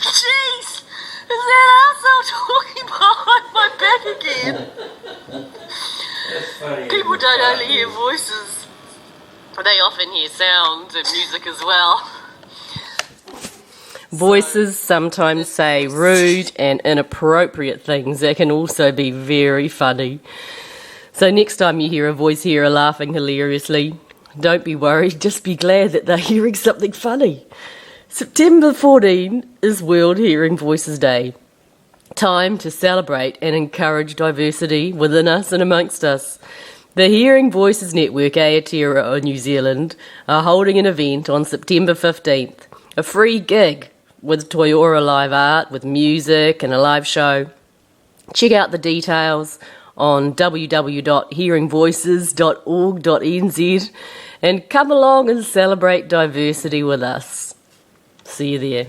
Jeez, is that asshole talking behind my back again? That's funny. People don't only hear voices, they often hear sounds and music as well. Voices sometimes say rude and inappropriate things that can also be very funny. So next time you hear a voice hearer laughing hilariously, don't be worried, just be glad that they're hearing something funny. September 14 is World Hearing Voices Day. Time to celebrate and encourage diversity within us and amongst us. The Hearing Voices Network Aoteroa, New Zealand, are holding an event on September 15th, a free gig with Toyora live art, with music and a live show. Check out the details on www.hearingvoices.org.nz and come along and celebrate diversity with us. See you there.